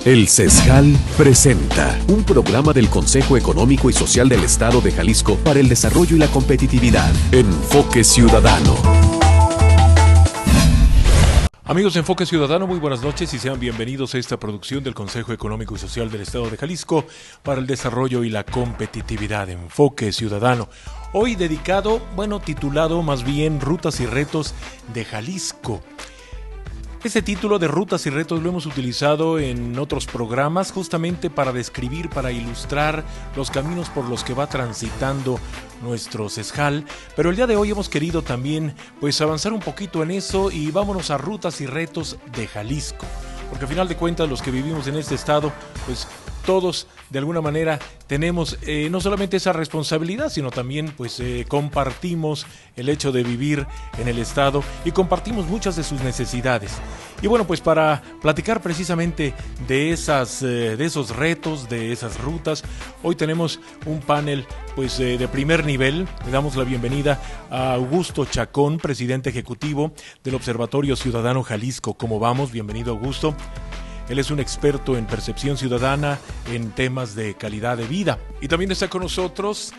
El CESJAL presenta un programa del Consejo Económico y Social del Estado de Jalisco para el desarrollo y la competitividad. Enfoque Ciudadano. Amigos de Enfoque Ciudadano, muy buenas noches y sean bienvenidos a esta producción del Consejo Económico y Social del Estado de Jalisco para el desarrollo y la competitividad. Enfoque Ciudadano. Hoy dedicado, titulado más bien Rutas y Retos de Jalisco. Este título de Rutas y Retos lo hemos utilizado en otros programas justamente para describir, para ilustrar los caminos por los que va transitando nuestro CESJAL, pero el día de hoy hemos querido también avanzar un poquito en eso y vámonos a Rutas y Retos de Jalisco, porque al final de cuentas los que vivimos en este estado, todos de alguna manera tenemos no solamente esa responsabilidad, sino también compartimos el hecho de vivir en el estado y compartimos muchas de sus necesidades. Y para platicar precisamente de esos retos, de esas rutas, hoy tenemos un panel de primer nivel. Le damos la bienvenida a Augusto Chacón, presidente ejecutivo del Observatorio Ciudadano Jalisco. ¿Cómo vamos? Bienvenido, Augusto. Él es un experto en percepción ciudadana en temas de calidad de vida. Y también está con nosotros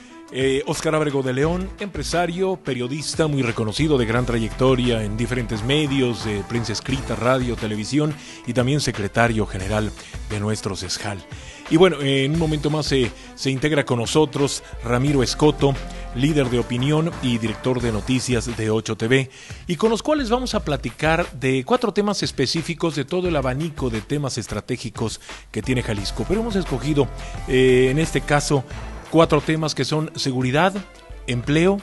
Óscar Ábrego de León, empresario, periodista muy reconocido de gran trayectoria en diferentes medios, prensa escrita, radio, televisión y también secretario general de nuestro CESJAL. Y en un momento más se integra con nosotros Ramiro Escoto, líder de opinión y director de noticias de 8TV, y con los cuales vamos a platicar de 4 temas específicos de todo el abanico de temas estratégicos que tiene Jalisco. Pero hemos escogido en este caso 4 temas que son seguridad, empleo,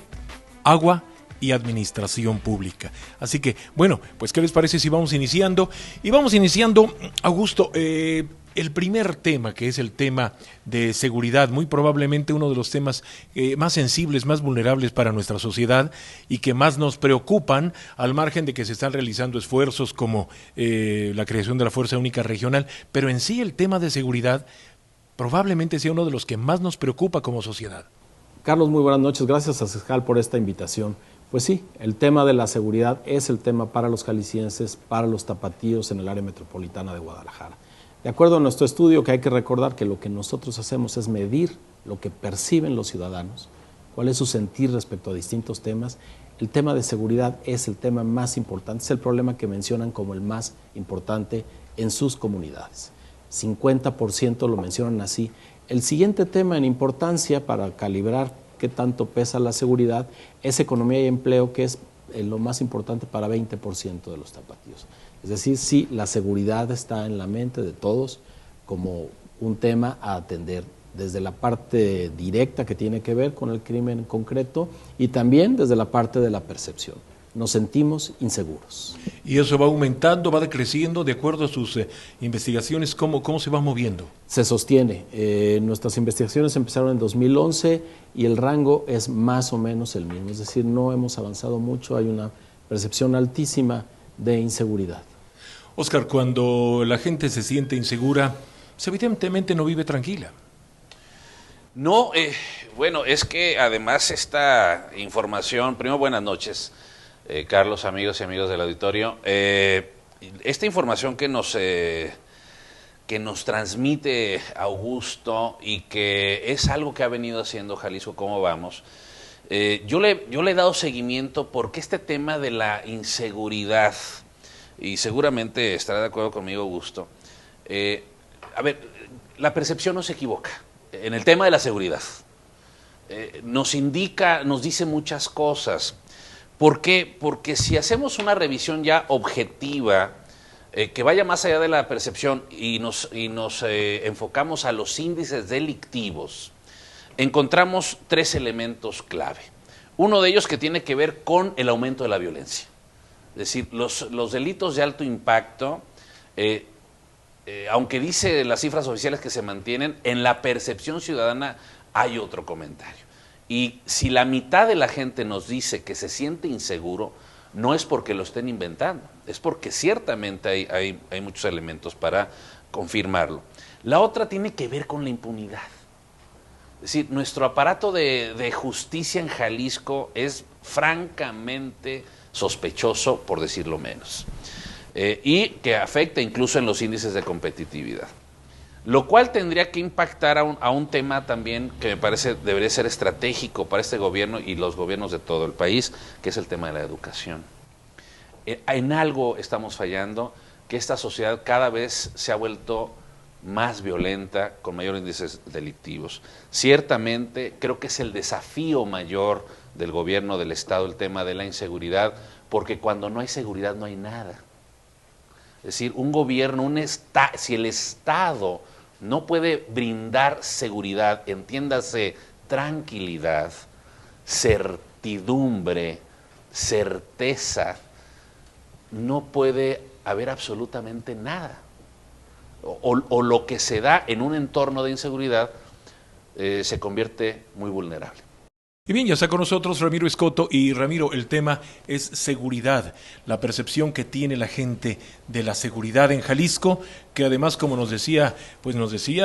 agua y administración pública. Así que, ¿qué les parece si vamos iniciando? Y vamos iniciando, Augusto, el primer tema, que es el tema de seguridad, muy probablemente uno de los temas más sensibles, más vulnerables para nuestra sociedad y que más nos preocupan, al margen de que se están realizando esfuerzos como la creación de la Fuerza Única Regional, pero en sí el tema de seguridad probablemente sea uno de los que más nos preocupa como sociedad. Carlos, muy buenas noches. Gracias a CESJAL por esta invitación. Pues sí, el tema de la seguridad es el tema para los jaliscienses, para los tapatíos en el área metropolitana de Guadalajara. De acuerdo a nuestro estudio, que hay que recordar que lo que nosotros hacemos es medir lo que perciben los ciudadanos, cuál es su sentir respecto a distintos temas. El tema de seguridad es el tema más importante, es el problema que mencionan como el más importante en sus comunidades. 50% lo mencionan así. El siguiente tema en importancia para calibrar qué tanto pesa la seguridad es economía y empleo, que es lo más importante para 20% de los tapatíos. Es decir, sí, la seguridad está en la mente de todos como un tema a atender, desde la parte directa que tiene que ver con el crimen en concreto y también desde la parte de la percepción. Nos sentimos inseguros. Y eso va aumentando, va decreciendo de acuerdo a sus investigaciones. ¿Cómo se va moviendo? Se sostiene. Nuestras investigaciones empezaron en 2011 y el rango es más o menos el mismo. Es decir, no hemos avanzado mucho, hay una percepción altísima de inseguridad. Óscar, cuando la gente se siente insegura, evidentemente no vive tranquila. No, es que además esta información, primero buenas noches, Carlos, amigos y amigos del auditorio, esta información que nos transmite Augusto y que es algo que ha venido haciendo Jalisco, ¿cómo vamos? Yo le he dado seguimiento porque este tema de la inseguridad, y seguramente estará de acuerdo conmigo Augusto, la percepción no se equivoca en el tema de la seguridad. Nos dice muchas cosas. ¿Por qué? Porque si hacemos una revisión ya objetiva, que vaya más allá de la percepción y nos enfocamos a los índices delictivos, encontramos 3 elementos clave. Uno de ellos que tiene que ver con el aumento de la violencia. Es decir, los delitos de alto impacto, aunque dice las cifras oficiales que se mantienen, en la percepción ciudadana hay otro comentario. Y si la mitad de la gente nos dice que se siente inseguro, no es porque lo estén inventando, es porque ciertamente hay muchos elementos para confirmarlo. La otra tiene que ver con la impunidad. Es decir, nuestro aparato de justicia en Jalisco es francamente sospechoso, por decirlo menos, y que afecta incluso en los índices de competitividad. lo cual tendría que impactar a un tema también que me parece debería ser estratégico para este gobierno y los gobiernos de todo el país, que es el tema de la educación. En algo estamos fallando, que esta sociedad cada vez se ha vuelto más violenta, con mayores índices delictivos. Ciertamente creo que es el desafío mayor del gobierno del Estado el tema de la inseguridad, porque cuando no hay seguridad no hay nada. Es decir, un gobierno, si el Estado no puede brindar seguridad, entiéndase tranquilidad, certidumbre, certeza, no puede haber absolutamente nada. O lo que se da en un entorno de inseguridad se convierte muy vulnerable. Y bien, ya está con nosotros Ramiro Escoto. Y Ramiro, el tema es seguridad, la percepción que tiene la gente de la seguridad en Jalisco, que además, como nos decía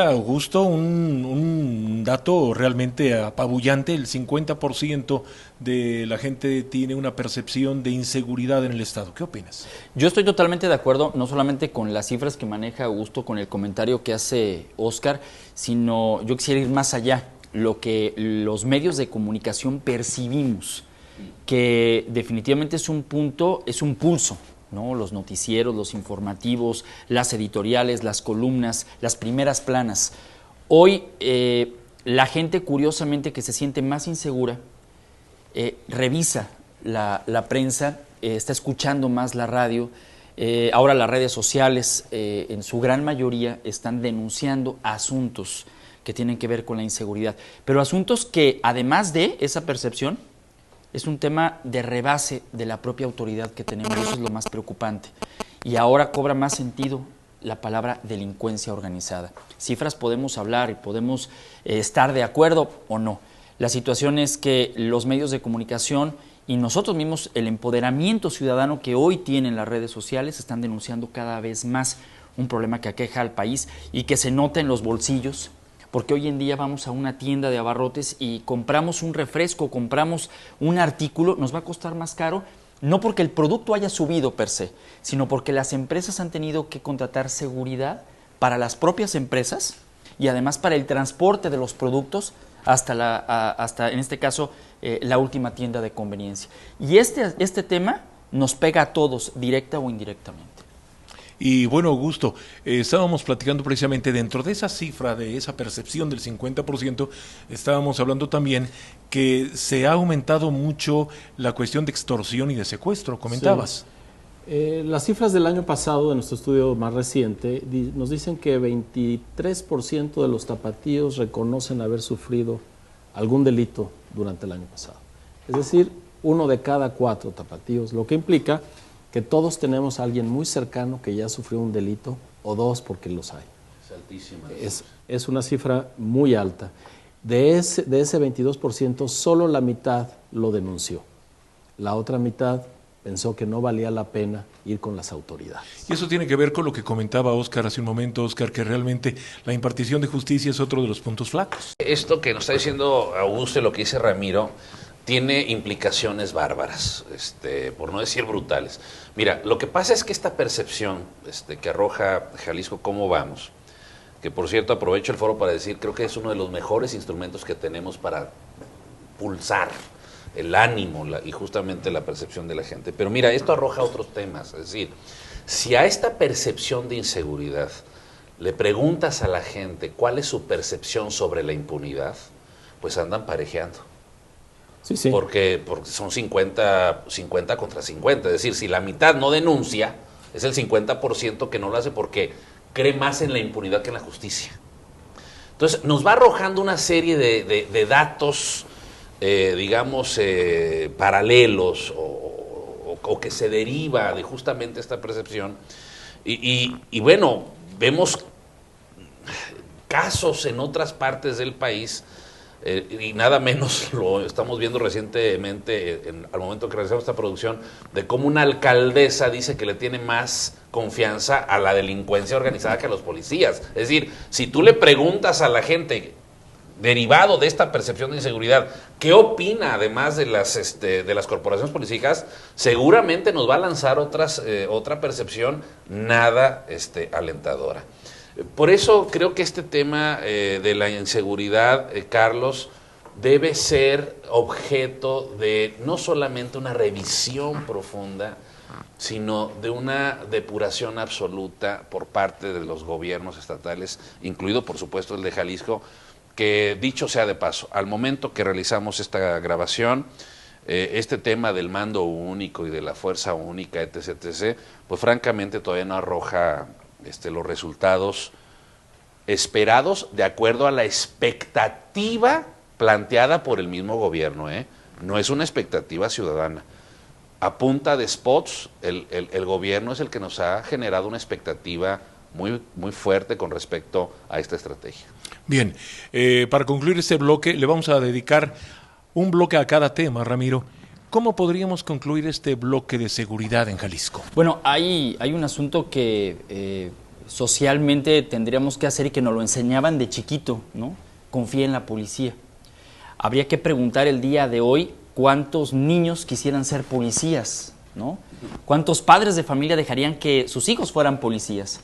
Augusto, un dato realmente apabullante: el 50% de la gente tiene una percepción de inseguridad en el Estado. ¿Qué opinas? Yo estoy totalmente de acuerdo, no solamente con las cifras que maneja Augusto, con el comentario que hace Óscar, sino yo quisiera ir más allá. Lo que los medios de comunicación percibimos, que definitivamente es un punto, es un pulso, ¿no? Los noticieros, los informativos, las editoriales, las columnas, las primeras planas. Hoy la gente, curiosamente, que se siente más insegura, revisa la prensa, está escuchando más la radio. Ahora las redes sociales, en su gran mayoría, están denunciando asuntos que tienen que ver con la inseguridad, pero asuntos que, además de esa percepción, es un tema de rebase de la propia autoridad que tenemos, y eso es lo más preocupante. Y ahora cobra más sentido la palabra delincuencia organizada. Cifras podemos hablar y podemos estar de acuerdo o no. La situación es que los medios de comunicación y nosotros mismos, el empoderamiento ciudadano que hoy tienen las redes sociales, están denunciando cada vez más un problema que aqueja al país y que se nota en los bolsillos. Porque hoy en día vamos a una tienda de abarrotes y compramos un refresco, compramos un artículo, nos va a costar más caro, no porque el producto haya subido per se, sino porque las empresas han tenido que contratar seguridad para las propias empresas y además para el transporte de los productos hasta en este caso, la última tienda de conveniencia. Y este tema nos pega a todos, directa o indirectamente. Y bueno, Augusto, estábamos platicando precisamente dentro de esa cifra, de esa percepción del 50%, estábamos hablando también que se ha aumentado mucho la cuestión de extorsión y de secuestro, comentabas. Sí. Las cifras del año pasado, de nuestro estudio más reciente, nos dicen que 23% de los tapatíos reconocen haber sufrido algún delito durante el año pasado. Es decir, 1 de cada 4 tapatíos, lo que implica que todos tenemos a alguien muy cercano que ya sufrió un delito, o 2 porque los hay. Es altísima. Es una cifra muy alta. De ese 22%, solo la mitad lo denunció. La otra mitad pensó que no valía la pena ir con las autoridades. Y eso tiene que ver con lo que comentaba Óscar hace un momento, Óscar, que realmente la impartición de justicia es otro de los puntos flacos. Esto que nos está diciendo Augusto y lo que dice Ramiro tiene implicaciones bárbaras, por no decir brutales. Mira, lo que pasa es que esta percepción que arroja Jalisco, ¿cómo vamos? Que por cierto aprovecho el foro para decir, creo que es uno de los mejores instrumentos que tenemos para pulsar el ánimo y justamente la percepción de la gente. Pero mira, esto arroja otros temas, es decir, si a esta percepción de inseguridad le preguntas a la gente cuál es su percepción sobre la impunidad, pues andan parejeando. Sí, sí. Porque son 50 contra 50, es decir, si la mitad no denuncia, es el 50% que no lo hace porque cree más en la impunidad que en la justicia. Entonces, nos va arrojando una serie de datos, digamos, paralelos o que se deriva de justamente esta percepción. Y bueno, vemos casos en otras partes del país, y nada menos lo estamos viendo recientemente, al momento que realizamos esta producción, de cómo una alcaldesa dice que le tiene más confianza a la delincuencia organizada que a los policías. Es decir, si tú le preguntas a la gente, derivado de esta percepción de inseguridad, ¿qué opina además de las corporaciones policíacas? Seguramente nos va a lanzar otra percepción nada alentadora. Por eso creo que este tema de la inseguridad, Carlos, debe ser objeto de no solamente una revisión profunda, sino de una depuración absoluta por parte de los gobiernos estatales, incluido por supuesto el de Jalisco, que dicho sea de paso, al momento que realizamos esta grabación, este tema del mando único y de la fuerza única, etc., etc., pues francamente todavía no arroja los resultados esperados de acuerdo a la expectativa planteada por el mismo gobierno, no es una expectativa ciudadana. A punta de spots, el gobierno es el que nos ha generado una expectativa muy, muy fuerte con respecto a esta estrategia. Bien, para concluir este bloque, le vamos a dedicar un bloque a cada tema, Ramiro. ¿Cómo podríamos concluir este bloque de seguridad en Jalisco? Bueno, hay un asunto que socialmente tendríamos que hacer y que nos lo enseñaban de chiquito, ¿no? Confía en la policía. Habría que preguntar el día de hoy cuántos niños quisieran ser policías, ¿no? ¿Cuántos padres de familia dejarían que sus hijos fueran policías?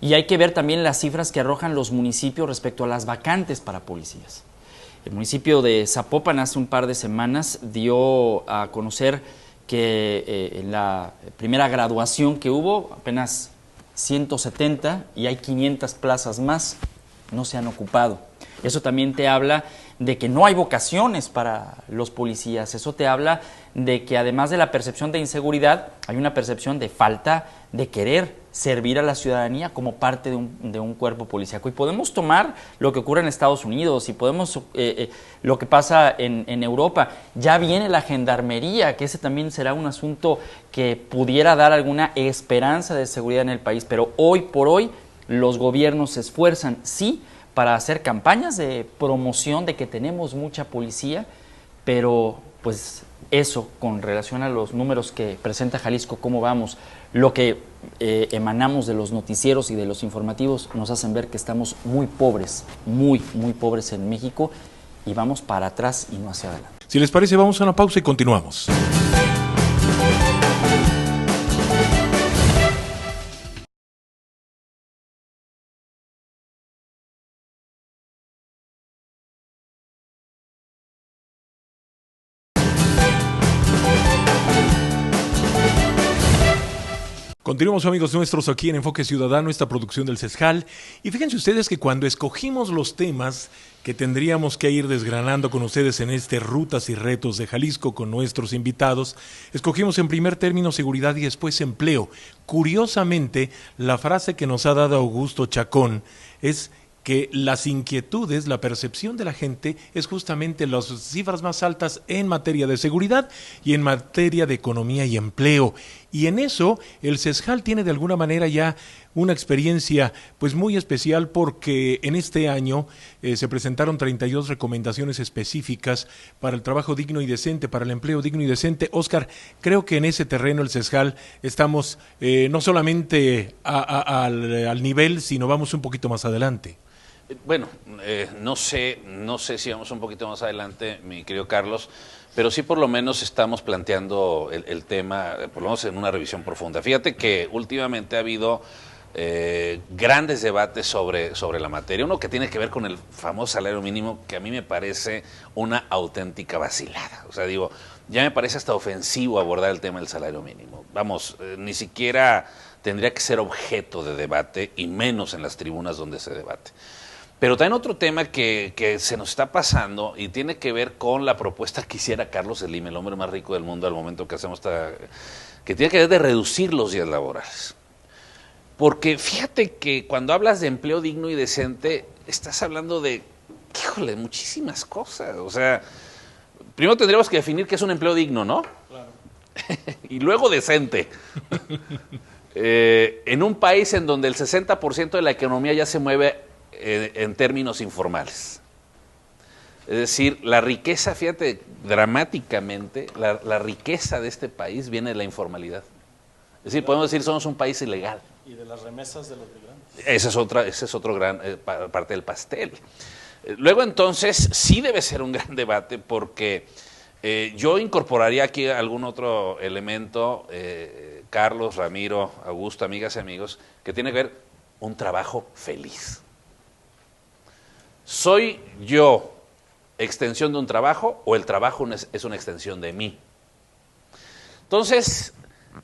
Y hay que ver también las cifras que arrojan los municipios respecto a las vacantes para policías. El municipio de Zapopan hace un par de semanas dio a conocer que en la primera graduación que hubo, apenas 170 y hay 500 plazas más, no se han ocupado. Eso también te habla de que no hay vocaciones para los policías. Eso te habla de que además de la percepción de inseguridad, hay una percepción de falta de querer servir a la ciudadanía como parte de un cuerpo policíaco. Y podemos tomar lo que ocurre en Estados Unidos y podemos lo que pasa en Europa. Ya viene la gendarmería, que ese también será un asunto que pudiera dar alguna esperanza de seguridad en el país. Pero hoy por hoy los gobiernos se esfuerzan, sí, para hacer campañas de promoción de que tenemos mucha policía, pero pues eso con relación a los números que presenta Jalisco, cómo vamos, lo que emanamos de los noticieros y de los informativos nos hacen ver que estamos muy pobres, muy pobres en México y vamos para atrás y no hacia adelante. Si les parece, vamos a una pausa y continuamos. Continuamos, amigos nuestros, aquí en Enfoque Ciudadano, esta producción del CESJAL. Y fíjense ustedes que cuando escogimos los temas que tendríamos que ir desgranando con ustedes en este Rutas y Retos de Jalisco con nuestros invitados, escogimos en primer término seguridad y después empleo. Curiosamente, la frase que nos ha dado Augusto Chacón es que las inquietudes, la percepción de la gente es justamente las cifras más altas en materia de seguridad y en materia de economía y empleo. Y en eso el CESJAL tiene de alguna manera ya una experiencia pues muy especial porque en este año se presentaron 32 recomendaciones específicas para el trabajo digno y decente, para el empleo digno y decente. Óscar, creo que en ese terreno el CESJAL estamos no solamente al nivel, sino vamos un poquito más adelante. Bueno, no sé si vamos un poquito más adelante, mi querido Carlos, pero sí por lo menos estamos planteando el tema, por lo menos en una revisión profunda. Fíjate que últimamente ha habido grandes debates sobre la materia. Uno que tiene que ver con el famoso salario mínimo, que a mí me parece una auténtica vacilada. O sea, digo, ya me parece hasta ofensivo abordar el tema del salario mínimo. Vamos, ni siquiera tendría que ser objeto de debate, y menos en las tribunas donde se debate. Pero también otro tema que se nos está pasando y tiene que ver con la propuesta que hiciera Carlos Slim, el hombre más rico del mundo al momento que hacemos que tiene que ver de reducir los días laborales. Porque fíjate que cuando hablas de empleo digno y decente, estás hablando de, híjole, muchísimas cosas. O sea, primero tendríamos que definir qué es un empleo digno, ¿no? Claro. Y luego decente. En un país en donde el 60% de la economía ya se mueve en términos informales. Es decir, la riqueza, fíjate, dramáticamente, la riqueza de este país viene de la informalidad. Es decir, podemos decir somos un país ilegal. Y de las remesas de los migrantes. Ese es otro gran parte del pastel. Luego entonces sí debe ser un gran debate porque yo incorporaría aquí algún otro elemento, Carlos, Ramiro, Augusto, amigas y amigos, que tiene que ver un trabajo feliz. ¿Soy yo extensión de un trabajo o el trabajo es una extensión de mí? Entonces,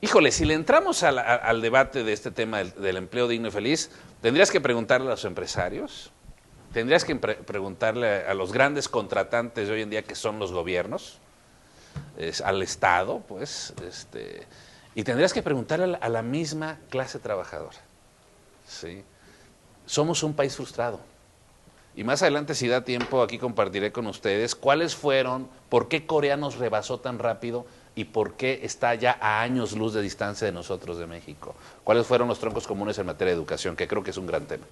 híjole, si le entramos al debate de este tema del empleo digno y feliz, tendrías que preguntarle a los empresarios, tendrías que preguntarle a los grandes contratantes de hoy en día que son los gobiernos, al Estado, pues, y tendrías que preguntarle a la misma clase trabajadora. ¿Sí? Somos un país frustrado. Y más adelante, si da tiempo, aquí compartiré con ustedes cuáles fueron, por qué Corea nos rebasó tan rápido y por qué está ya a años luz de distancia de nosotros, de México. Cuáles fueron los troncos comunes en materia de educación, que creo que es un gran tema.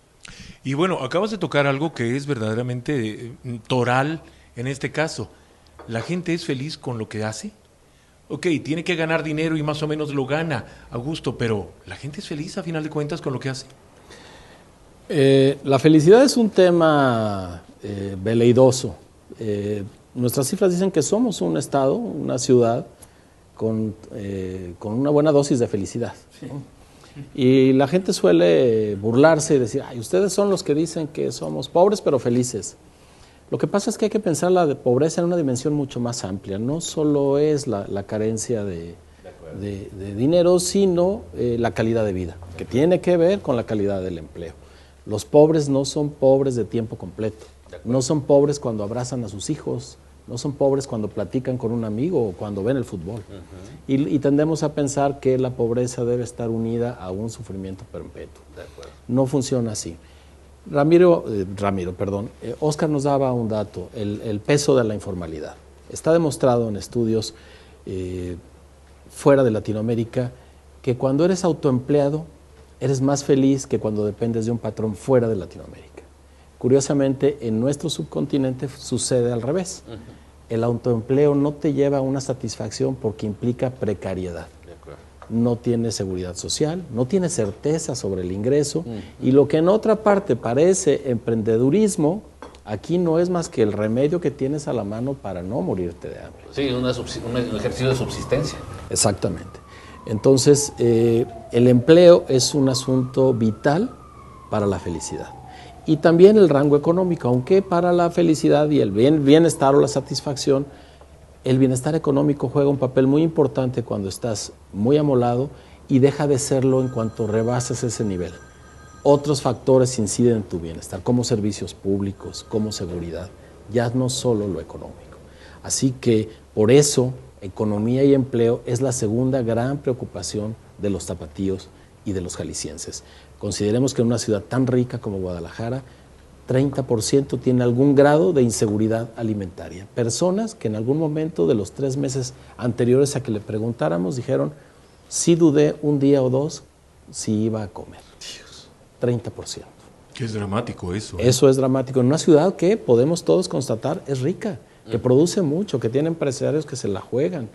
Y bueno, acabas de tocar algo que es verdaderamente toral en este caso. ¿La gente es feliz con lo que hace? Ok, tiene que ganar dinero y más o menos lo gana a gusto, pero ¿la gente es feliz a final de cuentas con lo que hace? La felicidad es un tema veleidoso. Nuestras cifras dicen que somos un estado, una ciudad con una buena dosis de felicidad, ¿no? Y la gente suele burlarse y decir, ay, ustedes son los que dicen que somos pobres pero felices. Lo que pasa es que hay que pensar la pobreza en una dimensión mucho más amplia. No solo es la carencia de dinero, sino la calidad de vida, que tiene que ver con la calidad del empleo. Los pobres no son pobres de tiempo completo, no son pobres cuando abrazan a sus hijos, no son pobres cuando platican con un amigo o cuando ven el fútbol. Y tendemos a pensar que la pobreza debe estar unida a un sufrimiento perpetuo. No funciona así. Óscar nos daba un dato, el peso de la informalidad. Está demostrado en estudios fuera de Latinoamérica que cuando eres autoempleado eres más feliz que cuando dependes de un patrón fuera de Latinoamérica. Curiosamente, en nuestro subcontinente sucede al revés. El autoempleo no te lleva a una satisfacción porque implica precariedad. No tiene seguridad social, no tiene certeza sobre el ingreso, y lo que en otra parte parece emprendedurismo, aquí no es más que el remedio que tienes a la mano para no morirte de hambre. Sí, un ejercicio de subsistencia. Exactamente. Entonces, el empleo es un asunto vital para la felicidad. Y también el rango económico, aunque para la felicidad y el bienestar o la satisfacción, el bienestar económico juega un papel muy importante cuando estás muy amolado y deja de serlo en cuanto rebasas ese nivel. Otros factores inciden en tu bienestar, como servicios públicos, como seguridad, ya no solo lo económico. Así que por eso economía y empleo es la segunda gran preocupación de los tapatíos y de los jaliscienses. Consideremos que en una ciudad tan rica como Guadalajara, 30% tiene algún grado de inseguridad alimentaria. Personas que en algún momento de los 3 meses anteriores a que le preguntáramos dijeron, sí dudé un día o dos si iba a comer. 30%. Qué es dramático eso. Eso es dramático. En una ciudad que podemos todos constatar es rica, que produce mucho, que tiene empresarios que se la juegan.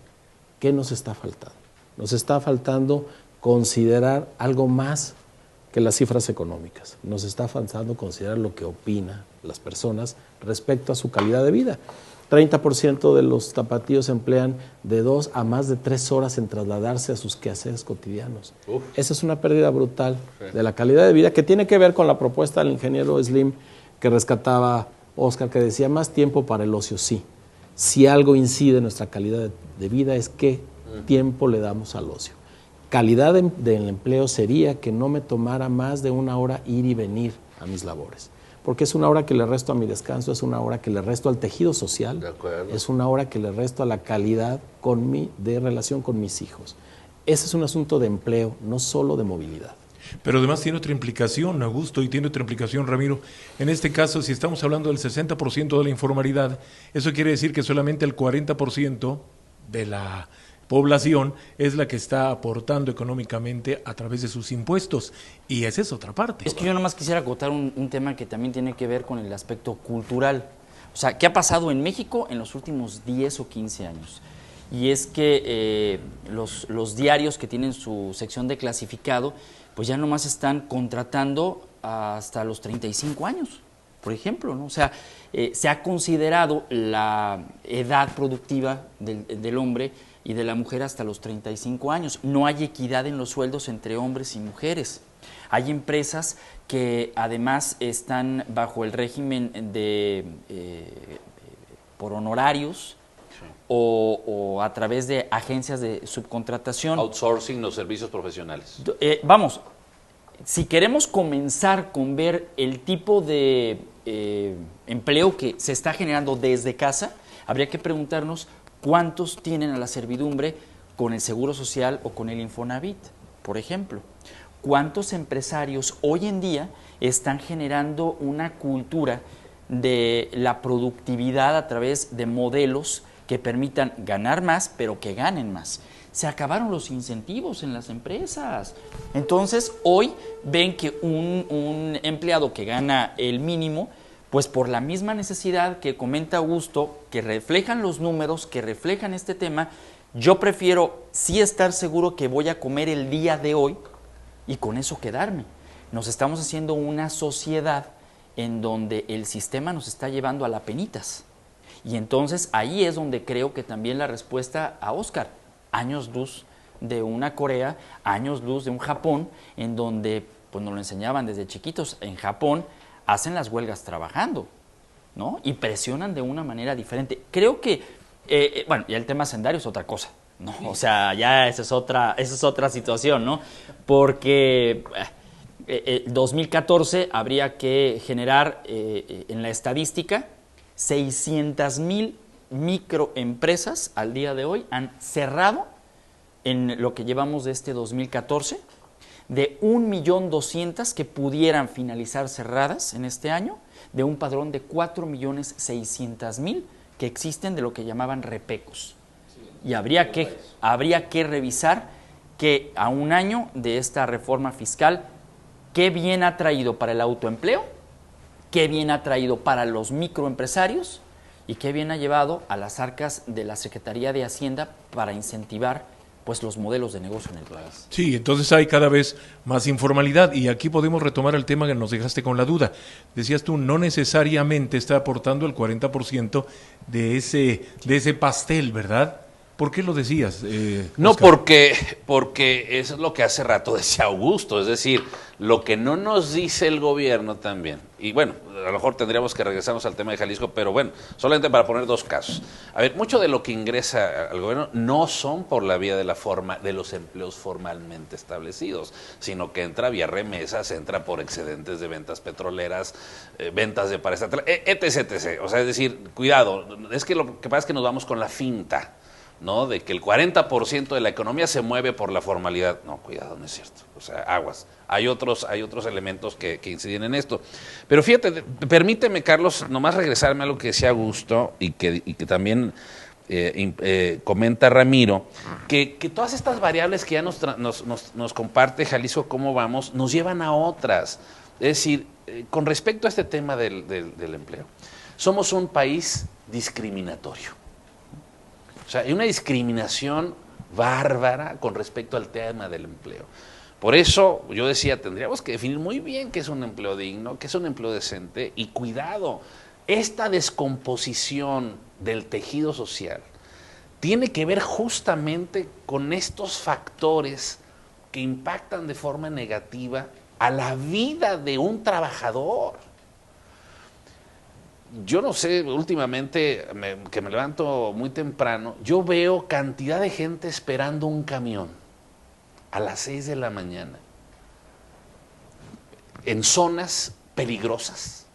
¿Qué nos está faltando? Nos está faltando considerar algo más que las cifras económicas. Nos está faltando considerar lo que opinan las personas respecto a su calidad de vida. 30% de los tapatíos emplean de 2 a más de 3 horas en trasladarse a sus quehaceres cotidianos. Esa es una pérdida brutal de la calidad de vida que tiene que ver con la propuesta del ingeniero Slim que rescataba Óscar, que decía más tiempo para el ocio, sí. Si algo incide en nuestra calidad de vida es qué tiempo le damos al ocio. Calidad del empleo sería que no me tomara más de 1 hora ir y venir a mis labores, porque es 1 hora que le resto a mi descanso, es 1 hora que le resto al tejido social, es 1 hora que le resto a la calidad de relación con mis hijos. Ese es un asunto de empleo, no solo de movilidad. Pero además tiene otra implicación, Augusto, y tiene otra implicación, Ramiro. En este caso, si estamos hablando del 60% de la informalidad, eso quiere decir que solamente el 40% de la población es la que está aportando económicamente a través de sus impuestos, y esa es otra parte. Es que yo nomás quisiera acotar un tema que también tiene que ver con el aspecto cultural. O sea, ¿qué ha pasado en México en los últimos 10 o 15 años? Y es que los diarios que tienen su sección de clasificado, pues ya nomás están contratando hasta los 35 años, por ejemplo, ¿no? O sea, se ha considerado la edad productiva del hombre y de la mujer hasta los 35 años. No hay equidad en los sueldos entre hombres y mujeres. Hay empresas que además están bajo el régimen de por honorarios o a través de agencias de subcontratación. Outsourcing los servicios profesionales. Vamos, si queremos comenzar con ver el tipo de empleo que se está generando desde casa, habría que preguntarnos cuántos tienen a la servidumbre con el Seguro Social o con el Infonavit, por ejemplo. ¿Cuántos empresarios hoy en día están generando una cultura de la productividad a través de modelos que permitan ganar más, pero que ganen más? Se acabaron los incentivos en las empresas. Entonces, hoy ven que un empleado que gana el mínimo, pues por la misma necesidad que comenta Augusto, que reflejan los números, que reflejan este tema, yo prefiero sí estar seguro que voy a comer el día de hoy y con eso quedarme. Nos estamos haciendo una sociedad en donde el sistema nos está llevando a la penitas. Y entonces ahí es donde creo que también la respuesta a Oscar, años luz de una Corea, años luz de un Japón, en donde pues nos lo enseñaban desde chiquitos. En Japón hacen las huelgas trabajando, ¿no? Y presionan de una manera diferente. Creo que, bueno, ya el tema hacendario es otra cosa, ¿no? O sea, ya esa es otra situación, ¿no? Porque 2014 habría que generar en la estadística 600,000 microempresas al día de hoy han cerrado en lo que llevamos de este 2014, de 1.200.000 que pudieran finalizar cerradas en este año, de un padrón de 4.600.000 que existen de lo que llamaban repecos. Y habría que revisar que a un año de esta reforma fiscal, qué bien ha traído para el autoempleo, qué bien ha traído para los microempresarios y qué bien ha llevado a las arcas de la Secretaría de Hacienda para incentivar pues los modelos de negocio en el país. Sí, entonces hay cada vez más informalidad y aquí podemos retomar el tema que nos dejaste con la duda. Decías tú, no necesariamente está aportando el 40% de ese pastel, ¿verdad? ¿Por qué lo decías? No, Oscar? porque eso es lo que hace rato decía Augusto, es decir, lo que no nos dice el gobierno también, y bueno, a lo mejor tendríamos que regresarnos al tema de Jalisco, pero bueno, solamente para poner dos casos. A ver, mucho de lo que ingresa al gobierno no son por la vía de los empleos formalmente establecidos, sino que entra vía remesas, entra por excedentes de ventas petroleras, ventas de paraestatal, etc. O sea, es decir, cuidado, es que lo que pasa es que nos vamos con la finta, ¿no? De que el 40% de la economía se mueve por la formalidad. No, cuidado, no es cierto. O sea, aguas. Hay otros elementos que inciden en esto. Pero fíjate, permíteme, Carlos, nomás regresarme a lo que decía Augusto y que también comenta Ramiro, que todas estas variables que ya nos comparte Jalisco Cómo Vamos, nos llevan a otras. Es decir, con respecto a este tema del empleo, somos un país discriminatorio. O sea, hay una discriminación bárbara con respecto al tema del empleo. Por eso yo decía, tendríamos que definir muy bien qué es un empleo digno, qué es un empleo decente y cuidado, esta descomposición del tejido social tiene que ver justamente con estos factores que impactan de forma negativa a la vida de un trabajador. Yo no sé, últimamente que me levanto muy temprano, yo veo cantidad de gente esperando un camión a las 6 de la mañana en zonas peligrosas,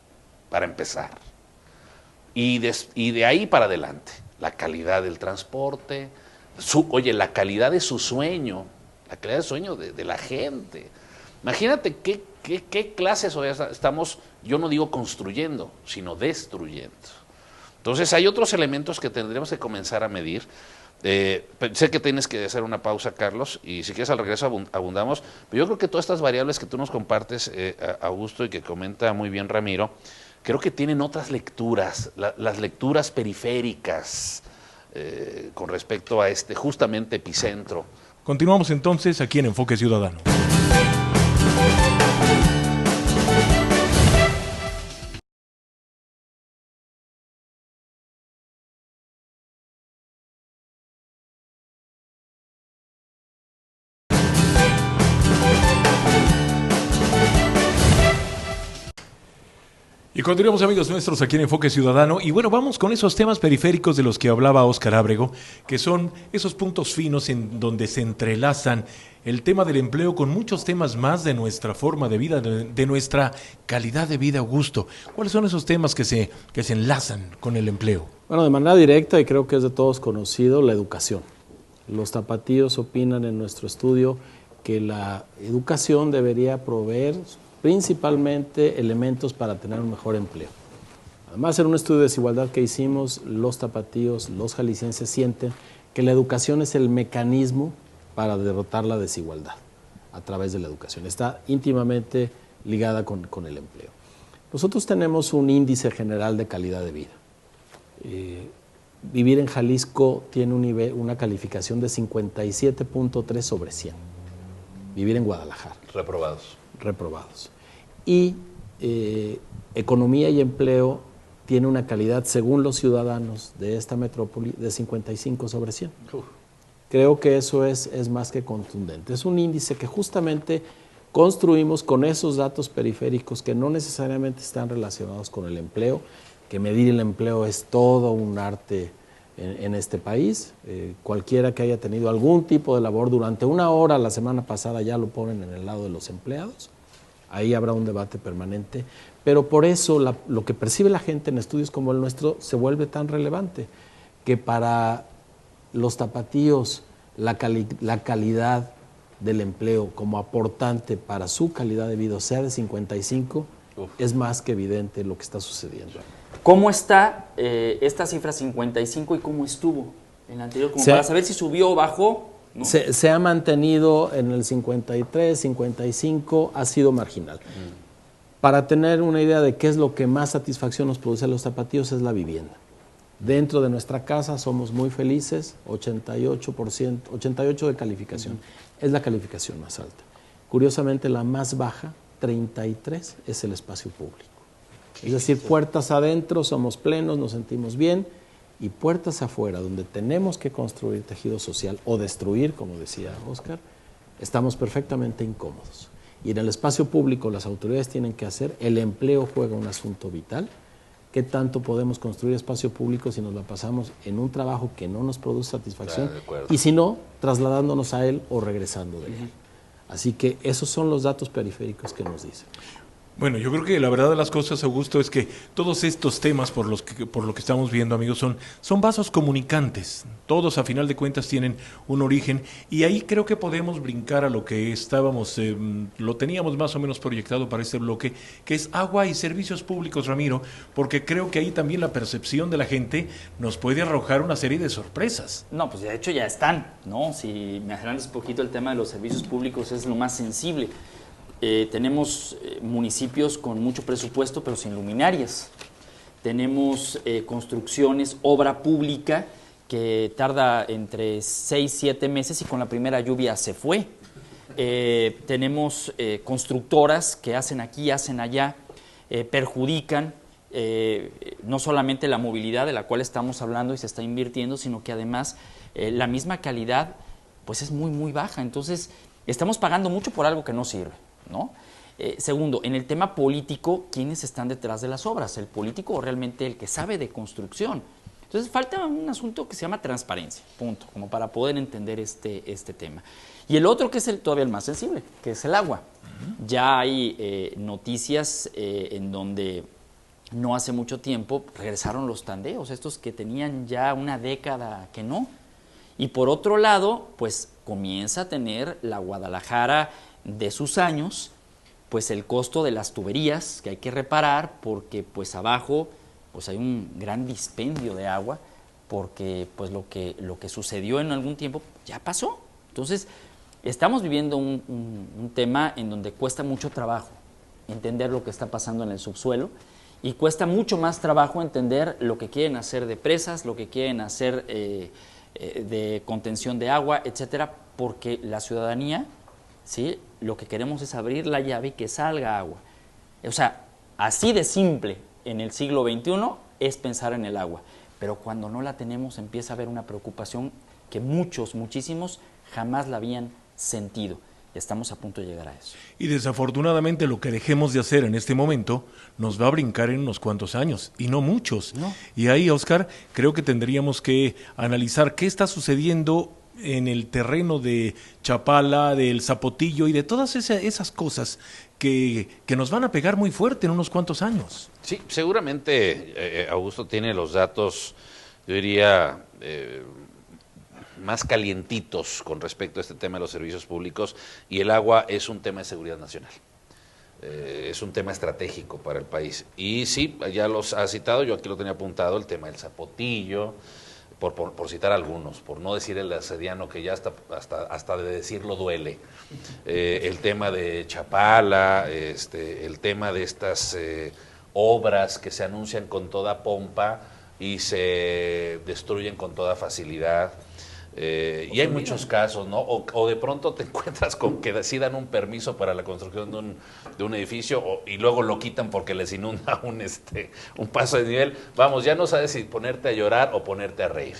para empezar. Y de ahí para adelante, la calidad del transporte, la calidad de su sueño, la calidad del sueño de la gente. Imagínate qué clases hoy estamos, yo no digo construyendo, sino destruyendo. Entonces hay otros elementos que tendremos que comenzar a medir. Sé que tienes que hacer una pausa, Carlos, y si quieres al regreso abundamos, pero yo creo que todas estas variables que tú nos compartes, Augusto, y que comenta muy bien Ramiro, creo que tienen otras lecturas, las lecturas periféricas con respecto a este justamente epicentro. Continuamos entonces aquí en Enfoque Ciudadano. Y continuamos, amigos nuestros, aquí en Enfoque Ciudadano. Y bueno, vamos con esos temas periféricos de los que hablaba Óscar Ábrego, que son esos puntos finos en donde se entrelazan el tema del empleo con muchos temas más de nuestra forma de vida, de nuestra calidad de vida, Augusto. ¿Cuáles son esos temas que se enlazan con el empleo? Bueno, de manera directa, y creo que es de todos conocido, la educación. Los tapatíos opinan en nuestro estudio que la educación debería proveer principalmente elementos para tener un mejor empleo. Además, en un estudio de desigualdad que hicimos, los tapatíos, los jaliscienses sienten que la educación es el mecanismo para derrotar la desigualdad a través de la educación. Está íntimamente ligada con el empleo. Nosotros tenemos un índice general de calidad de vida. Vivir en Jalisco tiene una calificación de 57.3 sobre 100. Vivir en Guadalajara. Reprobados. Y economía y empleo tiene una calidad, según los ciudadanos de esta metrópoli, de 55 sobre 100. Creo que eso es más que contundente. Es un índice que justamente construimos con esos datos periféricos que no necesariamente están relacionados con el empleo, que medir el empleo es todo un arte en este país. Cualquiera que haya tenido algún tipo de labor durante una hora la semana pasada ya lo ponen en el lado de los empleados. Ahí habrá un debate permanente, pero por eso lo que percibe la gente en estudios como el nuestro se vuelve tan relevante, que para los tapatíos la calidad del empleo como aportante para su calidad de vida sea de 55, es más que evidente lo que está sucediendo. ¿Cómo está esta cifra 55 y cómo estuvo en la anterior? Como para saber si subió o bajó, ¿no? Se ha mantenido en el 53, 55, ha sido marginal. Para tener una idea de qué es lo que más satisfacción nos produce a los tapatíos es la vivienda. Dentro de nuestra casa somos muy felices, 88%, 88 de calificación. Es la calificación más alta. Curiosamente, la más baja, 33, es el espacio público. Es decir, puertas adentro, somos plenos, nos sentimos bien, y puertas afuera, donde tenemos que construir tejido social o destruir, como decía Óscar, estamos perfectamente incómodos. Y en el espacio público las autoridades tienen que hacer, el empleo juega un asunto vital. ¿Qué tanto podemos construir espacio público si nos la pasamos en un trabajo que no nos produce satisfacción? Claro, y si no, trasladándonos a él o regresando de él. Así que esos son los datos periféricos que nos dicen. Bueno, yo creo que la verdad de las cosas, Augusto, es que todos estos temas por lo que estamos viendo, amigos, son vasos comunicantes. Todos, a final de cuentas, tienen un origen, y ahí creo que podemos brincar a lo que lo teníamos más o menos proyectado para este bloque, que es agua y servicios públicos, Ramiro, porque creo que ahí también la percepción de la gente nos puede arrojar una serie de sorpresas. No, pues de hecho ya están, ¿no? Si me agrandas un poquito el tema de los servicios públicos, es lo más sensible. Tenemos municipios con mucho presupuesto pero sin luminarias. Tenemos construcciones, obra pública que tarda entre 6 y 7 meses y con la primera lluvia se fue. Tenemos constructoras que hacen aquí, hacen allá, perjudican no solamente la movilidad de la cual estamos hablando y se está invirtiendo, sino que además la misma calidad pues es muy, muy baja. Entonces estamos pagando mucho por algo que no sirve, ¿no? Segundo, en el tema político, ¿quiénes están detrás de las obras? ¿El político o realmente el que sabe de construcción? Entonces falta un asunto que se llama transparencia, punto, como para poder entender este tema. Y el otro, que es todavía el más sensible, que es el agua. Ya hay noticias en donde no hace mucho tiempo regresaron los tandeos, estos que tenían ya una década que no. Y por otro lado, pues comienza a tener la Guadalajara de sus años, pues el costo de las tuberías que hay que reparar, porque pues abajo pues hay un gran dispendio de agua, porque pues lo que sucedió en algún tiempo ya pasó. Entonces estamos viviendo un tema en donde cuesta mucho trabajo entender lo que está pasando en el subsuelo, y cuesta mucho más trabajo entender lo que quieren hacer de presas, lo que quieren hacer de contención de agua, etcétera, porque la ciudadanía, ¿sí?, lo que queremos es abrir la llave y que salga agua. O sea, así de simple en el siglo XXI es pensar en el agua, pero cuando no la tenemos empieza a haber una preocupación que muchísimos jamás la habían sentido. Estamos a punto de llegar a eso. Y desafortunadamente lo que dejemos de hacer en este momento nos va a brincar en unos cuantos años, y no muchos. No. Y ahí, Óscar, creo que tendríamos que analizar qué está sucediendo en el terreno de Chapala, del Zapotillo y de todas esas cosas que nos van a pegar muy fuerte en unos cuantos años. Sí, seguramente Augusto tiene los datos, yo diría, más calientitos con respecto a este tema de los servicios públicos, y el agua es un tema de seguridad nacional. Es un tema estratégico para el país. Y sí, ya los ha citado, yo aquí lo tenía apuntado, el tema del Zapotillo, por citar algunos, por no decir el asediano, que ya hasta de decirlo duele. El tema de Chapala, el tema de estas obras que se anuncian con toda pompa y se destruyen con toda facilidad. Y hay muchos casos, ¿no? O de pronto te encuentras con que decidan un permiso para la construcción de un edificio y luego lo quitan porque les inunda un paso de nivel. Vamos, ya no sabes si ponerte a llorar o ponerte a reír.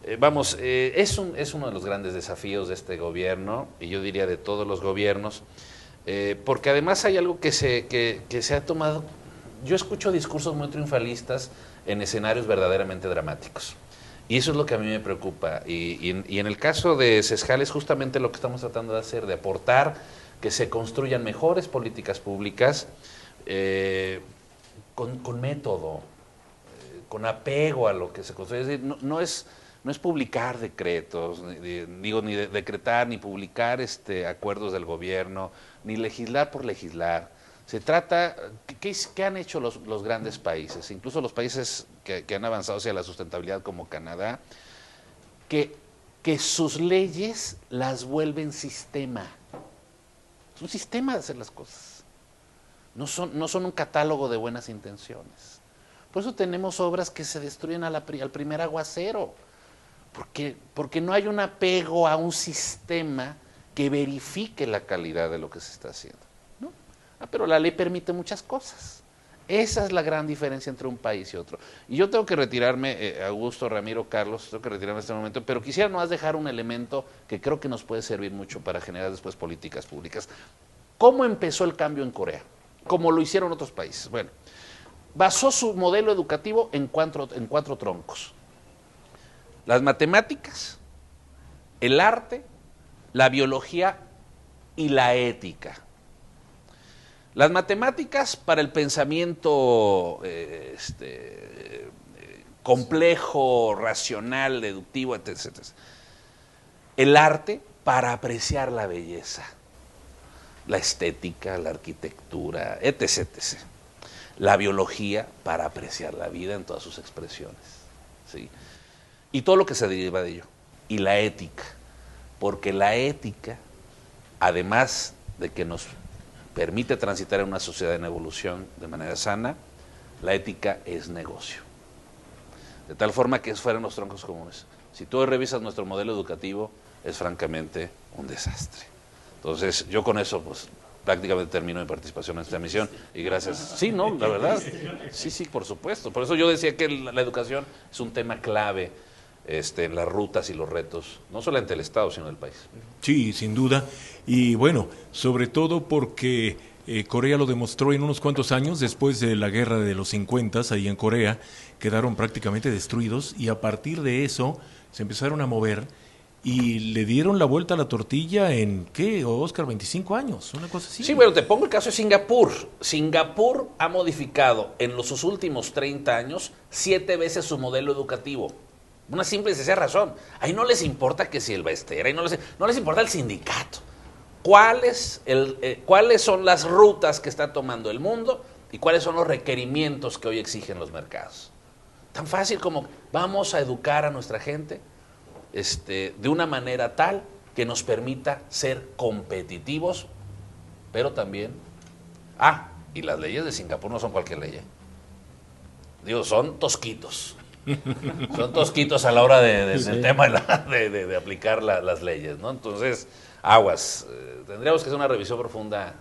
Es uno de los grandes desafíos de este gobierno, y yo diría de todos los gobiernos, porque además hay algo que se ha tomado. Yo escucho discursos muy triunfalistas en escenarios verdaderamente dramáticos. Y eso es lo que a mí me preocupa. Y en el caso de Sescal es justamente lo que estamos tratando de hacer, de aportar que se construyan mejores políticas públicas con método, con apego a lo que se construye. Es decir, no es publicar decretos, ni decretar, ni publicar acuerdos del gobierno, ni legislar por legislar. Se trata, ¿qué han hecho los grandes países? Incluso los países que han avanzado hacia la sustentabilidad como Canadá, que sus leyes las vuelven sistema. Es un sistema de hacer las cosas. No son un catálogo de buenas intenciones. Por eso tenemos obras que se destruyen al primer aguacero. Porque no hay un apego a un sistema que verifique la calidad de lo que se está haciendo. Pero la ley permite muchas cosas. Esa es la gran diferencia entre un país y otro. Y yo tengo que retirarme, Augusto, Ramiro, Carlos, tengo que retirarme en este momento, pero quisiera nomás dejar un elemento que creo que nos puede servir mucho para generar después políticas públicas. ¿Cómo empezó el cambio en Corea? Como lo hicieron otros países. Bueno, basó su modelo educativo en cuatro troncos. Las matemáticas, el arte, la biología y la ética. Las matemáticas para el pensamiento complejo, racional, deductivo, etc. El arte para apreciar la belleza, la estética, la arquitectura, etc. La biología para apreciar la vida en todas sus expresiones, ¿sí? Y todo lo que se deriva de ello. Y la ética, porque la ética, además de que nos permite transitar en una sociedad en evolución de manera sana, la ética es negocio. De tal forma que fueran los troncos comunes. Si tú revisas nuestro modelo educativo, es francamente un desastre. Entonces, yo con eso, pues, prácticamente termino mi participación en esta misión. Y gracias. Sí, no, la verdad. Sí, por supuesto. Por eso yo decía que la educación es un tema clave en las rutas y los retos, no solamente del Estado, sino del país. Sí, sin duda. Y bueno, sobre todo porque Corea lo demostró en unos cuantos años, después de la guerra de los 50, ahí en Corea, quedaron prácticamente destruidos y a partir de eso se empezaron a mover y le dieron la vuelta a la tortilla en, ¿qué, Óscar? 25 años, una cosa así. Sí, bueno, te pongo el caso de Singapur. Singapur ha modificado en sus últimos 30 años 7 veces su modelo educativo. Una simple y sencilla razón. Ahí no les importa que si el Baester, ahí no les importa el sindicato. ¿Cuáles son las rutas que está tomando el mundo y cuáles son los requerimientos que hoy exigen los mercados? Tan fácil como vamos a educar a nuestra gente de una manera tal que nos permita ser competitivos, pero también... y las leyes de Singapur no son cualquier ley. Son tosquitos. Son tosquitos a la hora del tema de aplicar las leyes, ¿no? Entonces, aguas. Tendríamos que hacer una revisión profunda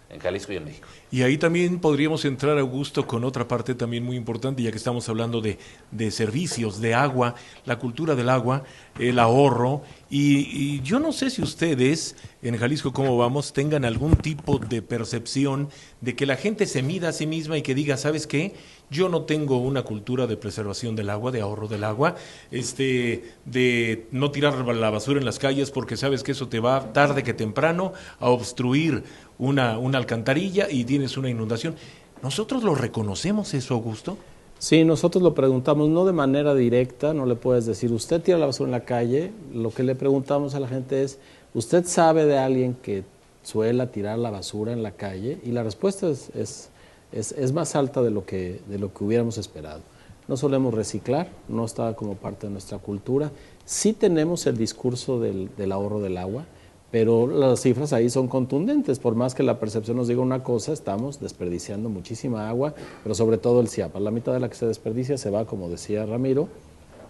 en Jalisco y en México. Y ahí también podríamos entrar, Augusto, con otra parte también muy importante, ya que estamos hablando de servicios, de agua, la cultura del agua, el ahorro. Y yo no sé si ustedes, en Jalisco Cómo Vamos, tengan algún tipo de percepción de que la gente se mida a sí misma y que diga, ¿sabes qué? Yo no tengo una cultura de preservación del agua, de ahorro del agua, de no tirar la basura en las calles, porque sabes que eso te va tarde que temprano a obstruir una alcantarilla y tienes una inundación. ¿Nosotros lo reconocemos eso, Augusto? Sí, nosotros lo preguntamos no de manera directa, no le puedes decir, usted tira la basura en la calle, lo que le preguntamos a la gente es, ¿usted sabe de alguien que suela tirar la basura en la calle? Y la respuesta es más alta de lo que hubiéramos esperado. No solemos reciclar, no está como parte de nuestra cultura. Sí tenemos el discurso del ahorro del agua, pero las cifras ahí son contundentes. Por más que la percepción nos diga una cosa, estamos desperdiciando muchísima agua, pero sobre todo el Ciapa. La mitad de la que se desperdicia se va, como decía Ramiro,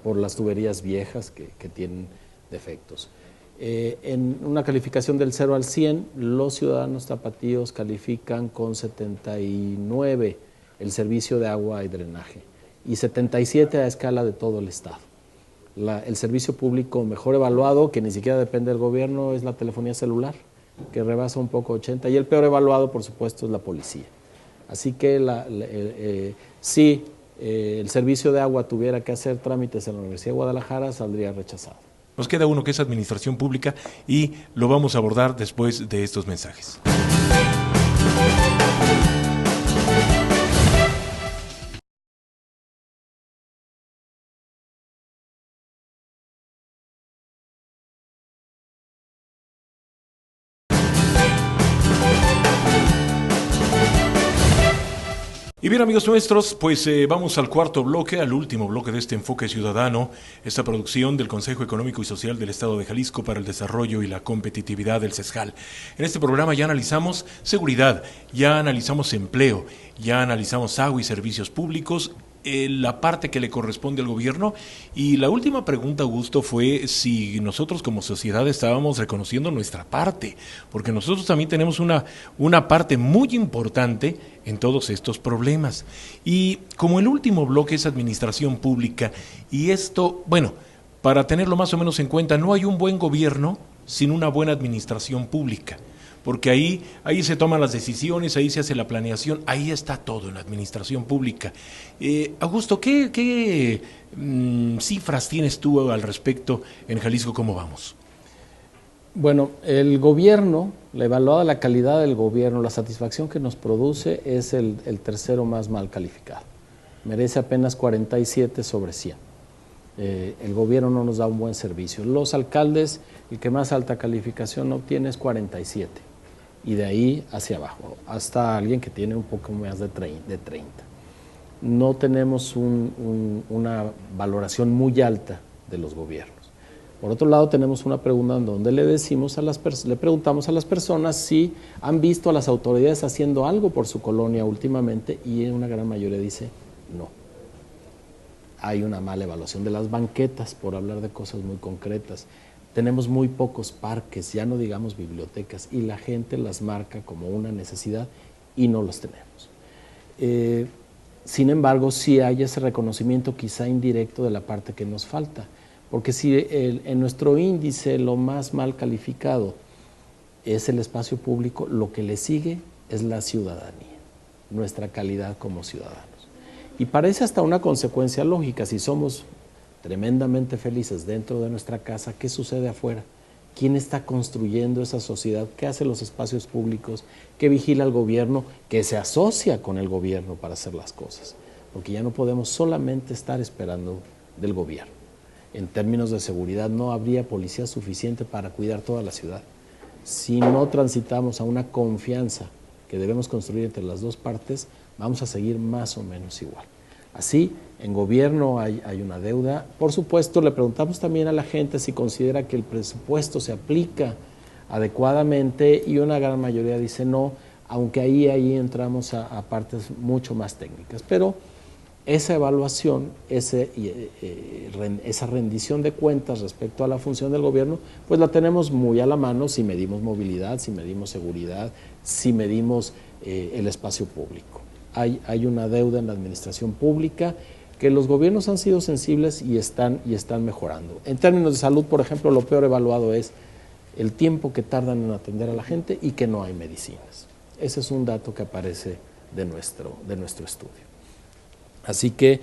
por las tuberías viejas que tienen defectos. En una calificación del 0 al 100, los ciudadanos tapatíos califican con 79 el servicio de agua y drenaje y 77 a escala de todo el estado. El servicio público mejor evaluado, que ni siquiera depende del gobierno, es la telefonía celular, que rebasa un poco 80, y el peor evaluado, por supuesto, es la policía. Así que si el servicio de agua tuviera que hacer trámites en la Universidad de Guadalajara, saldría rechazado. Nos queda uno que es administración pública y lo vamos a abordar después de estos mensajes. Y bien, amigos nuestros, pues vamos al cuarto bloque, al último bloque de este Enfoque Ciudadano, esta producción del Consejo Económico y Social del Estado de Jalisco para el Desarrollo y la Competitividad del CESJAL. En este programa ya analizamos seguridad, ya analizamos empleo, ya analizamos agua y servicios públicos, la parte que le corresponde al gobierno, y la última pregunta, Augusto, fue si nosotros como sociedad estábamos reconociendo nuestra parte, porque nosotros también tenemos una parte muy importante en todos estos problemas. Y como el último bloque es administración pública, y esto, bueno, para tenerlo más o menos en cuenta, no hay un buen gobierno sin una buena administración pública, porque ahí se toman las decisiones, ahí se hace la planeación, ahí está todo en la administración pública. Augusto, ¿qué cifras tienes tú al respecto en Jalisco Cómo Vamos? Bueno, el gobierno, la evaluada de la calidad del gobierno, la satisfacción que nos produce es el tercero más mal calificado. Merece apenas 47 sobre 100. El gobierno no nos da un buen servicio. Los alcaldes, el que más alta calificación obtiene es 47. Y de ahí hacia abajo, hasta alguien que tiene un poco más de 30. No tenemos una valoración muy alta de los gobiernos. Por otro lado, tenemos una pregunta en donde le preguntamos a las personas si han visto a las autoridades haciendo algo por su colonia últimamente, y una gran mayoría dice no. Hay una mala evaluación de las banquetas, por hablar de cosas muy concretas. Tenemos muy pocos parques, ya no digamos bibliotecas, y la gente las marca como una necesidad y no los tenemos. Sin embargo, sí hay ese reconocimiento quizá indirecto de la parte que nos falta, porque si en nuestro índice lo más mal calificado es el espacio público, lo que le sigue es la ciudadanía, nuestra calidad como ciudadanos. Y parece hasta una consecuencia lógica. Si somos tremendamente felices dentro de nuestra casa, ¿qué sucede afuera? ¿Quién está construyendo esa sociedad? ¿Qué hace los espacios públicos? ¿Qué vigila el gobierno? Que se asocia con el gobierno para hacer las cosas. Porque ya no podemos solamente estar esperando del gobierno. En términos de seguridad, no habría policía suficiente para cuidar toda la ciudad. Si no transitamos a una confianza que debemos construir entre las dos partes, vamos a seguir más o menos igual. Así, en gobierno hay una deuda. Por supuesto, le preguntamos también a la gente si considera que el presupuesto se aplica adecuadamente, y una gran mayoría dice no, aunque ahí entramos a partes mucho más técnicas. Pero Esa evaluación, esa rendición de cuentas respecto a la función del gobierno, pues la tenemos muy a la mano si medimos movilidad, si medimos seguridad, si medimos el espacio público. Hay una deuda en la administración pública que los gobiernos han sido sensibles y están mejorando. En términos de salud, por ejemplo, lo peor evaluado es el tiempo que tardan en atender a la gente y que no hay medicinas. Ese es un dato que aparece de nuestro estudio. Así que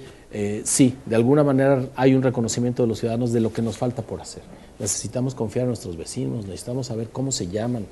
sí, de alguna manera hay un reconocimiento de los ciudadanos de lo que nos falta por hacer. Necesitamos confiar en nuestros vecinos, necesitamos saber cómo se llaman,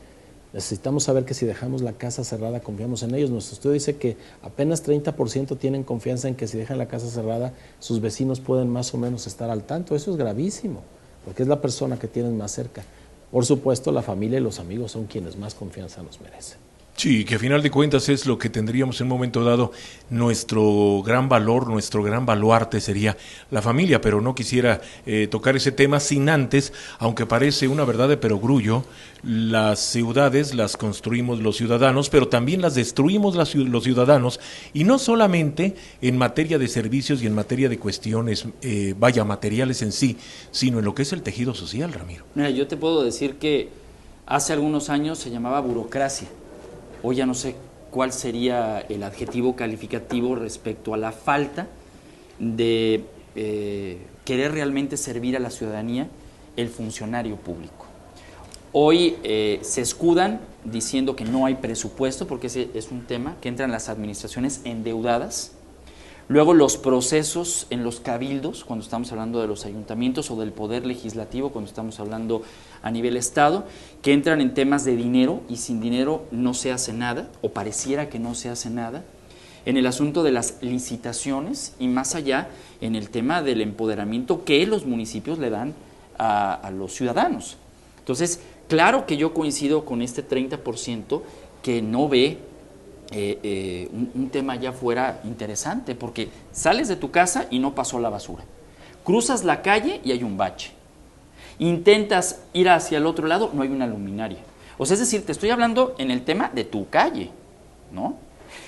necesitamos saber que si dejamos la casa cerrada confiamos en ellos. Nuestro estudio dice que apenas 30% tienen confianza en que si dejan la casa cerrada sus vecinos pueden más o menos estar al tanto. Eso es gravísimo, porque es la persona que tienen más cerca. Por supuesto, la familia y los amigos son quienes más confianza nos merecen. Sí, que a final de cuentas es lo que tendríamos en un momento dado, nuestro gran valor, nuestro gran baluarte sería la familia, pero no quisiera tocar ese tema sin antes, aunque parece una verdad de perogrullo, las ciudades las construimos los ciudadanos, pero también las destruimos los ciudadanos, y no solamente en materia de servicios y en materia de cuestiones, materiales en sí, sino en lo que es el tejido social, Ramiro. Mira, yo te puedo decir que hace algunos años se llamaba burocracia. Hoy ya no sé cuál sería el adjetivo calificativo respecto a la falta de querer realmente servir a la ciudadanía el funcionario público. Hoy se escudan diciendo que no hay presupuesto, porque ese es un tema que entran las administraciones endeudadas. Luego los procesos en los cabildos, cuando estamos hablando de los ayuntamientos, o del poder legislativo, cuando estamos hablando a nivel estado, que entran en temas de dinero y sin dinero no se hace nada, o pareciera que no se hace nada. En el asunto de las licitaciones y más allá en el tema del empoderamiento que los municipios le dan a los ciudadanos. Entonces, claro que yo coincido con este 30% que no ve un tema allá afuera interesante, porque sales de tu casa y no pasó la basura, cruzas la calle y hay un bache, intentas ir hacia el otro lado, no hay una luminaria. O sea, es decir, te estoy hablando en el tema de tu calle, ¿no?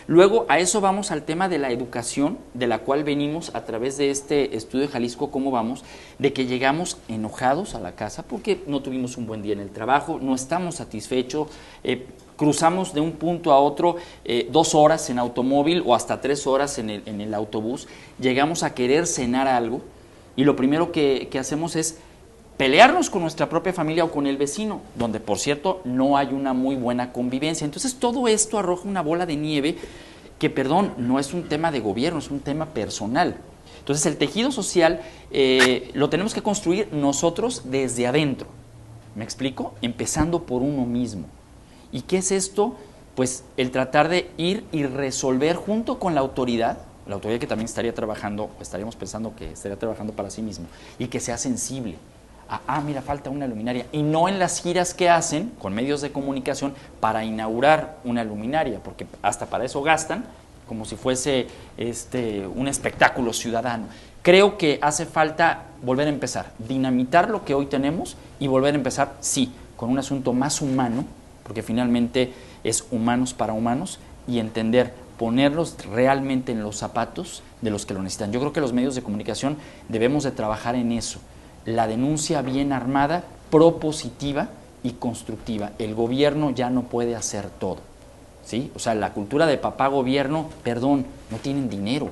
Luego a eso vamos al tema de la educación, de la cual venimos a través de este estudio de Jalisco, cómo vamos, de que llegamos enojados a la casa porque no tuvimos un buen día en el trabajo, no estamos satisfechos, cruzamos de un punto a otro 2 horas en automóvil o hasta 3 horas en el autobús, llegamos a querer cenar algo y lo primero que hacemos es pelearnos con nuestra propia familia o con el vecino, donde por cierto no hay una muy buena convivencia. Entonces todo esto arroja una bola de nieve que, perdón, no es un tema de gobierno, es un tema personal. Entonces el tejido social lo tenemos que construir nosotros desde adentro. ¿Me explico? Empezando por uno mismo. ¿Y qué es esto? Pues el tratar de ir y resolver junto con la autoridad que también estaría trabajando, estaríamos pensando que estaría trabajando para sí mismo, y que sea sensible. Mira, falta una luminaria, y no en las giras que hacen con medios de comunicación para inaugurar una luminaria, porque hasta para eso gastan, como si fuese un espectáculo ciudadano. Creo que hace falta volver a empezar, dinamitar lo que hoy tenemos y volver a empezar, sí, con un asunto más humano, porque finalmente es humanos para humanos, y entender, ponerlos realmente en los zapatos de los que lo necesitan. Yo creo que los medios de comunicación debemos de trabajar en eso. La denuncia bien armada, propositiva y constructiva. El gobierno ya no puede hacer todo, ¿sí? O sea, la cultura de papá gobierno, perdón, no tienen dinero,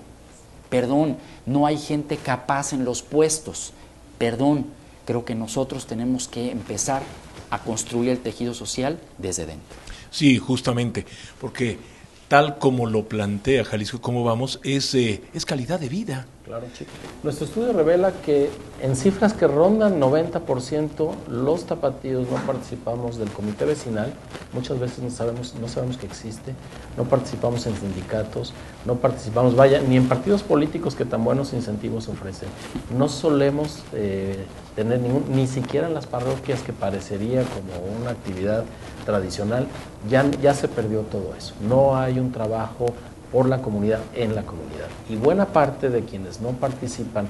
perdón, no hay gente capaz en los puestos, perdón, creo que nosotros tenemos que empezar a construir el tejido social desde dentro. Sí, justamente, porque tal como lo plantea Jalisco, cómo vamos, es calidad de vida. Claro, chico. Nuestro estudio revela que en cifras que rondan 90%, los tapatíos no participamos del comité vecinal, muchas veces no sabemos que existe, no participamos en sindicatos, no participamos, ni en partidos políticos que tan buenos incentivos ofrecen. No solemos tener ni siquiera en las parroquias, que parecería como una actividad tradicional, ya se perdió todo eso. No hay un trabajo por la comunidad, en la comunidad. Y buena parte de quienes no participan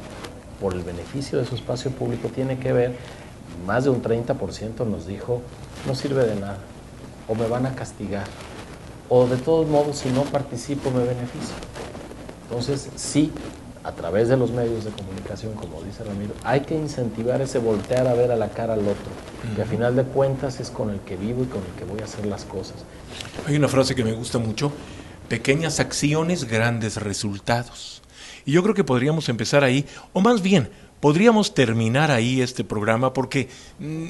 por el beneficio de su espacio público tiene que ver, más de un 30% nos dijo, no sirve de nada, o me van a castigar, o de todos modos si no participo me beneficio. Entonces, sí, a través de los medios de comunicación, como dice Ramiro, hay que incentivar ese voltear a ver a la cara al otro, que a final de cuentas es con el que vivo y con el que voy a hacer las cosas. Hay una frase que me gusta mucho: pequeñas acciones, grandes resultados. Y yo creo que podríamos empezar ahí, o más bien, podríamos terminar ahí este programa, porque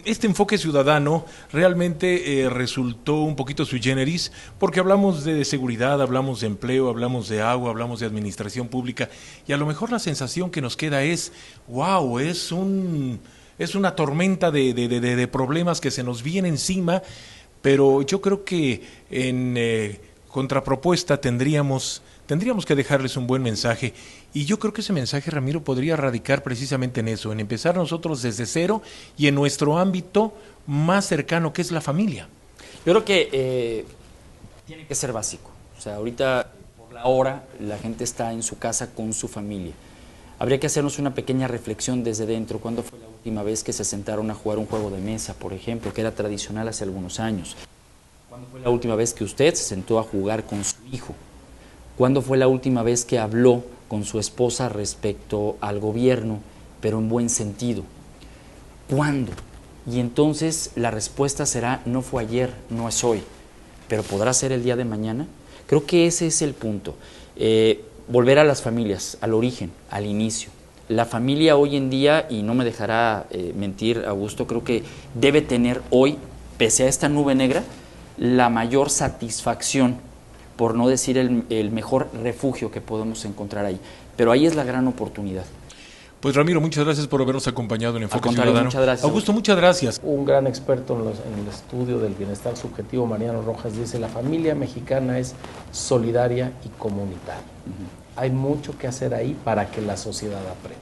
este enfoque ciudadano realmente resultó un poquito sui generis, porque hablamos de seguridad, hablamos de empleo, hablamos de agua, hablamos de administración pública, y a lo mejor la sensación que nos queda es, wow, es una tormenta de problemas que se nos viene encima, pero yo creo que en contrapropuesta tendríamos que dejarles un buen mensaje. Y yo creo que ese mensaje, Ramiro, podría radicar precisamente en eso, en empezar nosotros desde cero y en nuestro ámbito más cercano, que es la familia. Yo creo que tiene que ser básico. O sea, ahorita, por la hora, la gente está en su casa con su familia. Habría que hacernos una pequeña reflexión desde dentro. ¿Cuándo fue la última vez que se sentaron a jugar un juego de mesa, por ejemplo, que era tradicional hace algunos años? ¿Cuándo fue la última vez que usted se sentó a jugar con su hijo? ¿Cuándo fue la última vez que habló con su esposa respecto al gobierno, pero en buen sentido? ¿Cuándo? Y entonces la respuesta será: no fue ayer, no es hoy, pero ¿podrá ser el día de mañana? Creo que ese es el punto. Volver a las familias, al origen, al inicio. La familia hoy en día, y no me dejará mentir Augusto, creo que debe tener hoy, pese a esta nube negra, la mayor satisfacción, por no decir el mejor refugio que podemos encontrar ahí. Pero ahí es la gran oportunidad. Pues Ramiro, muchas gracias por habernos acompañado en Enfoque Ciudadano. Muchas gracias. Augusto, muchas gracias. Un gran experto en el estudio del bienestar subjetivo, Mariano Rojas, dice: la familia mexicana es solidaria y comunitaria. Hay mucho que hacer ahí para que la sociedad aprenda.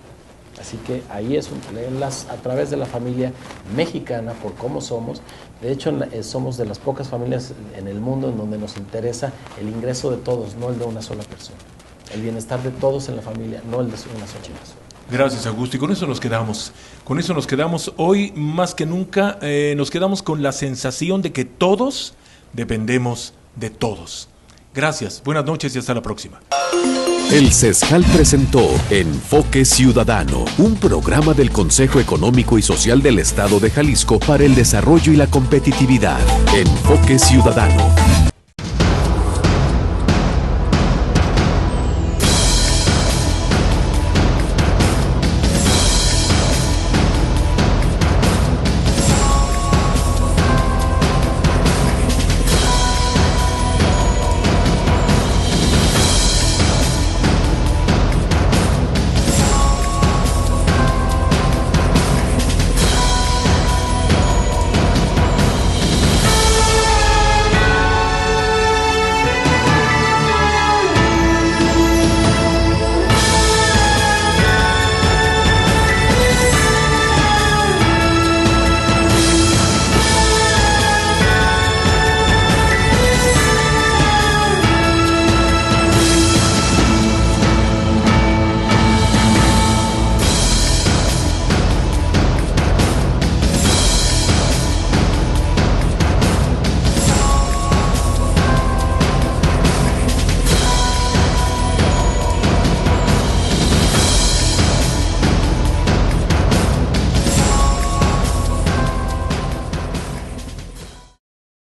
Así que ahí es a través de la familia mexicana, por cómo somos. De hecho, somos de las pocas familias en el mundo en donde nos interesa el ingreso de todos, no el de una sola persona. El bienestar de todos en la familia, no el de una sola persona. Gracias, Augusto, y con eso nos quedamos. Con eso nos quedamos hoy más que nunca. Nos quedamos con la sensación de que todos dependemos de todos. Gracias, buenas noches y hasta la próxima. El CESJAL presentó Enfoque Ciudadano, un programa del Consejo Económico y Social del Estado de Jalisco para el desarrollo y la competitividad. Enfoque Ciudadano.